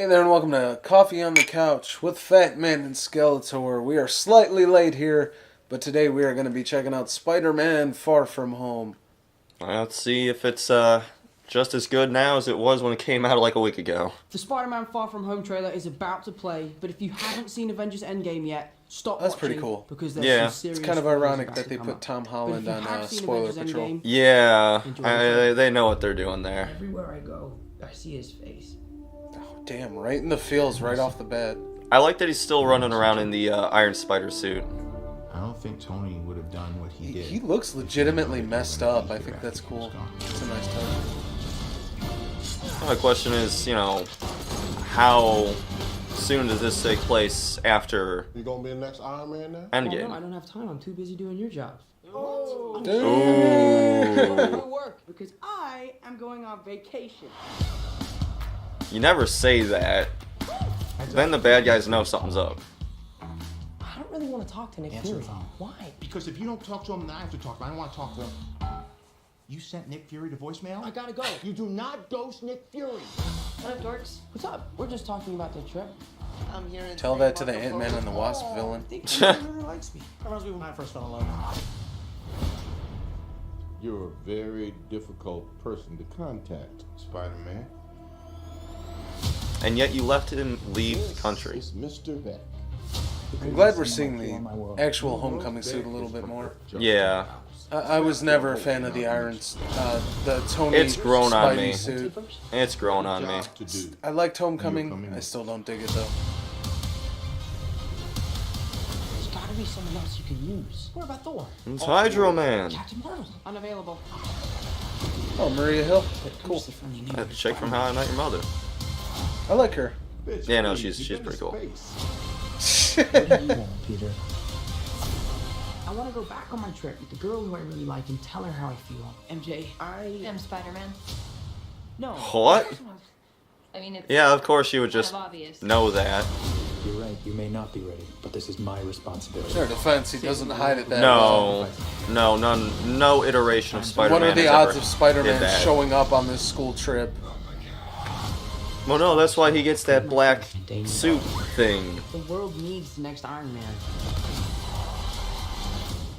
Hey there and welcome to Coffee on the Couch with Fat Man and Skeletor. We are slightly late here, but today we are going to be checking out Spider-Man Far From Home. Let's see if it's just as good now as it was when it came out like a week ago. The Spider-Man Far From Home trailer is about to play, but if you haven't seen Avengers Endgame yet, stop That's watching. pretty cool. Because there's Yeah. some serious It's kind of spoilers ironic about that to they come put up. Tom But Holland if you on have seen Spoiler Avengers Patrol. Endgame, Yeah, Enjoy yourself. they know what they're doing there. everywhere I go, I see his face. Oh, damn, right in the feels, right off the bat. I like that he's still running around in the Iron Spider suit. I don't think Tony would have done what he did. He looks legitimately messed up. I think that's cool. It's a nice touch. My question is, how soon does this take place after You gonna be the next Iron Man now? Oh, no, I Endgame? don't have time. I'm too busy doing your jobs. Dude. I'm work because I am going on vacation. You never say that. Then the bad guys know something's up. I don't really want to talk to Nick Answer Fury. the phone. Why? Because if you don't talk to him, then I have to talk to him. I don't want to talk to him. You sent Nick Fury to voicemail? I gotta go. You do not ghost Nick Fury. What up, dorks? What's up? We're just talking about the trip. I'm here in Tell that to the Ant-Man and the Wasp villain. I think he really likes me. Reminds me when I first fell in love. You're a very difficult person to contact, Spider-Man. And yet you let him leave the country. It's Mr. Beck. I'm glad we're seeing the actual homecoming suit a little bit more. Yeah, I was never a fan of the the Tony It's grown on Spidey me. suit. it's grown on me. Job to do. I liked Homecoming. Homecoming. I still don't dig it though. There's gotta be someone else you can use. What about Thor? It's Hydro Man. Captain Marvel. Unavailable. Oh, Maria Hill. Cool. Who's the friendly neighbor? That chick from How I Met Your Mother. I like her. Bitch, Yeah, no, please, she's you've been pretty to cool. space. Peter. I want to go back on my trip with the girl who I really like and tell her how I feel. MJ, I'm Spider-Man. No. What? I mean, it's Yeah, of course you would kind just of obvious. know that. You're right, you may not be ready, but this is my responsibility. In her defense, he doesn't hide it that well. No iteration of Spider-Man. What are the has odds ever of Spider-Man did that. showing up on this school trip? Well, no, that's why he gets that black suit thing. The world needs the next Iron Man.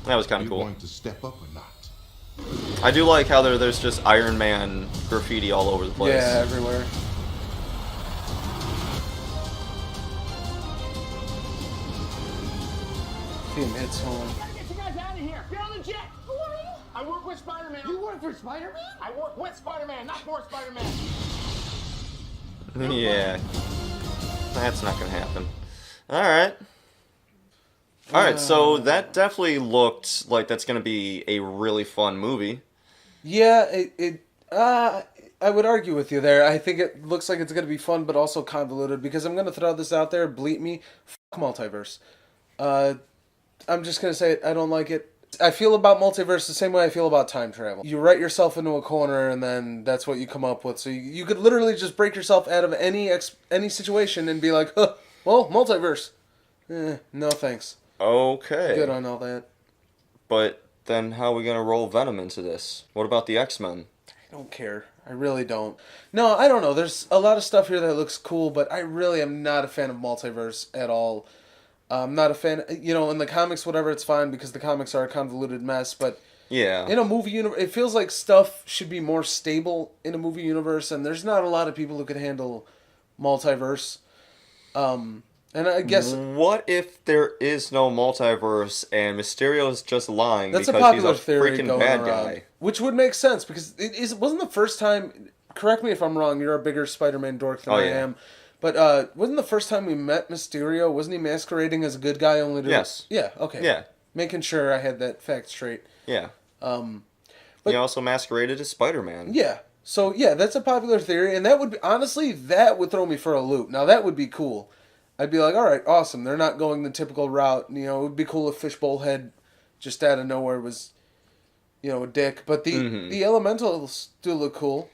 That was Are kind you of cool. going to step up or not? I do like how there's just Iron Man graffiti all over the place. Yeah, everywhere. Team hits home. Get you guys out of here! Get on the jet! Who are you? I work with Spider-Man. You work for Spider-Man? I work with Spider-Man, not for Spider-Man. Yeah. That's not gonna happen. Alright. Alright, so that definitely looked like that's gonna be a really fun movie. Yeah, I would argue with you there. I think it looks like it's going to be fun, but also convoluted, because I'm going to throw this out there, bleep me, fuck multiverse. I'm just going to say it, I don't like it. I feel about multiverse the same way I feel about time travel. You write yourself into a corner, and then that's what you come up with. So you could literally just break yourself out of any situation and be like, huh, well, multiverse. No thanks. Okay. Good on all that. But then how are we gonna roll Venom into this? What about the X-Men? I don't care. I really don't. No, I don't know. There's a lot of stuff here that looks cool, but I really am not a fan of multiverse at all. I'm not a fan, in the comics, whatever, it's fine because the comics are a convoluted mess, but Yeah. in a movie universe, it feels like stuff should be more stable in a movie universe, and there's not a lot of people who can handle multiverse. And I guess What if there is no multiverse and Mysterio is just lying that's a because he's a popular theory freaking going bad around, guy? which would make sense because it wasn't the first time. Correct me if I'm wrong. You're a bigger Spider-Man dork than Oh, I yeah. am. But wasn't the first time we met Mysterio? Wasn't he masquerading as a good guy only to? Yes. Yeah. Okay. Yeah. Making sure I had that fact straight. Yeah. But- He also masqueraded as Spider-Man. Yeah. So yeah, that's a popular theory, and that would be, honestly, that would throw me for a loop. Now that would be cool. I'd be like, all right, awesome. They're not going the typical route. It would be cool if Fishbowl Head just out of nowhere was, a dick. But the elementals do look cool.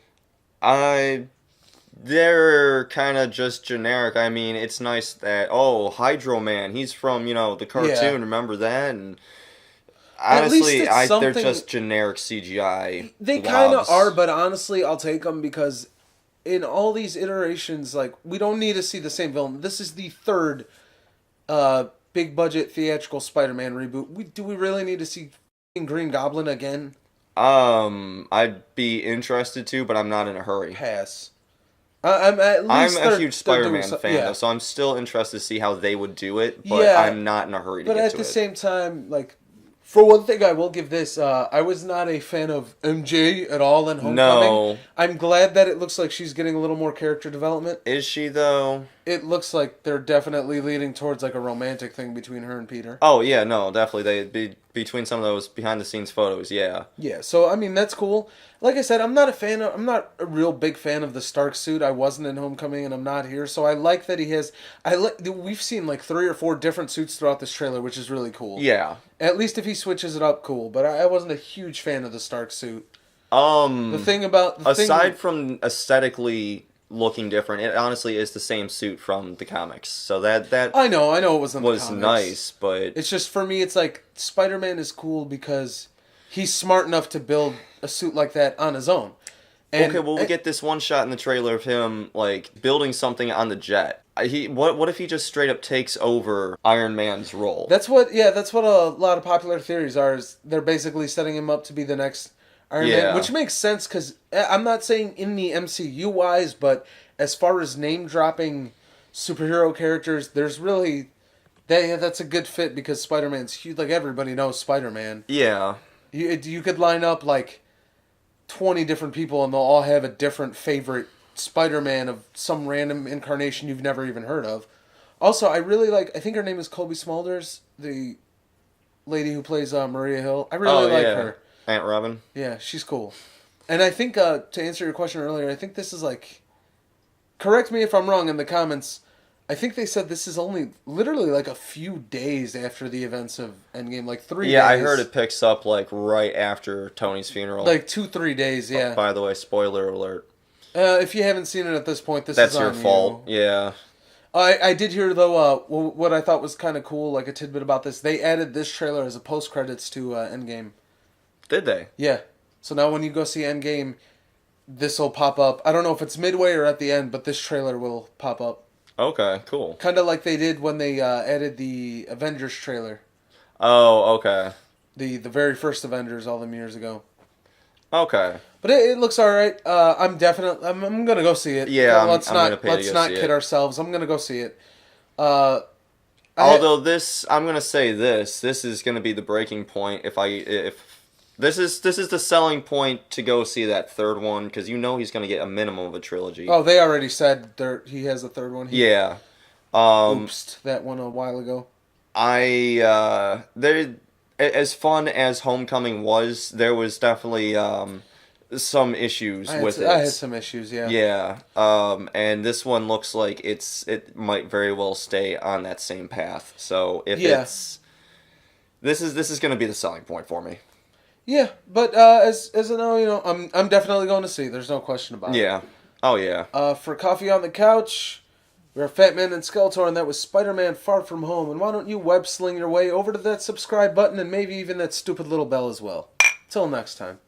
They're kind of just generic. I mean, it's nice that, Hydro Man, he's from, the cartoon, Yeah. remember that? And At least honestly, it's they're something- just generic CGI They kind of blobs. are, but honestly, I'll take them because in all these iterations, like, we don't need to see the same villain. This is the third big budget theatrical Spider-Man reboot. Do we really need to see Green Goblin again? I'd be interested to, but I'm not in a hurry. Pass. I'm a huge Spider-Man fan, though, so I'm still interested to see how they would do it, but I'm not in a hurry to get to it. But at the same time, like, for one thing, I will give this, I was not a fan of MJ at all in Homecoming. No. I'm glad that it looks like she's getting a little more character development. Is she, though? It looks like they're definitely leading towards, like, a romantic thing between her and Peter. Oh, yeah, no, definitely. Between some of those behind-the-scenes photos, yeah. Yeah, so, I mean, that's cool. Like I said, I'm not a real big fan of the Stark suit. I wasn't in Homecoming, and I'm not here, so I like that he has... We've seen, like, 3 or 4 different suits throughout this trailer, which is really cool. Yeah. At least if he switches it up, cool. But I wasn't a huge fan of the Stark suit. Aside from aesthetically looking different, it honestly is the same suit from the comics. So that I know it wasn't was the comics. nice, but it's just, for me, it's like Spider-Man is cool because he's smart enough to build a suit like that on his own. And, okay, well, we get this one shot in the trailer of him like building something on the jet. What if he just straight up takes over Iron Man's role? That's what a lot of popular theories are. Is they're basically setting him up to be the next Iron Man, which makes sense because I'm not saying in the MCU wise, but as far as name dropping superhero characters, there's really that's a good fit because Spider-Man's huge. Like, everybody knows Spider-Man. Yeah, you could line up like 20 different people and they'll all have a different favorite Spider-Man of some random incarnation you've never even heard of. Also, I think her name is Kobe Smulders, the lady who plays Maria Hill. I really like her. Aunt Robin. Yeah, she's cool. And I think, to answer your question earlier, I think this is like... Correct me if I'm wrong in the comments. I think they said this is only literally like a few days after the events of Endgame. Like 3 days. Yeah, I heard it picks up like right after Tony's funeral. Like 2-3 days, yeah. Oh, by the way, spoiler alert. If you haven't seen it at this point, that's your fault. Yeah. I did hear, though, what I thought was kind of cool, like a tidbit about this. They added this trailer as a post-credits to Endgame. Did they? Yeah. So now when you go see Endgame, this will pop up. I don't know if it's midway or at the end, but this trailer will pop up. Okay, cool. Kind of like they did when they added the Avengers trailer. Oh, okay. The very first Avengers all them years ago. Okay. But it looks all right. I'm gonna go see it. Yeah, let's not kid ourselves. I'm gonna go see it. Although I'm gonna say this is gonna be the breaking point if this is the selling point to go see that third one because he's gonna get a minimum of a trilogy. Oh, they already said he has a third one. Yeah. Oopsed that one a while ago. As fun as Homecoming was, there was definitely some issues with it. I had some issues, yeah. Yeah. And this one looks like it might very well stay on that same path. So this is going to be the selling point for me. Yeah, but as I know, I'm definitely going to see. There's no question about it. Yeah. Oh yeah. For Coffee on the Couch, we're Fat Man and Skeletor, and that was Spider-Man Far From Home. And why don't you web sling your way over to that subscribe button and maybe even that stupid little bell as well. Till next time.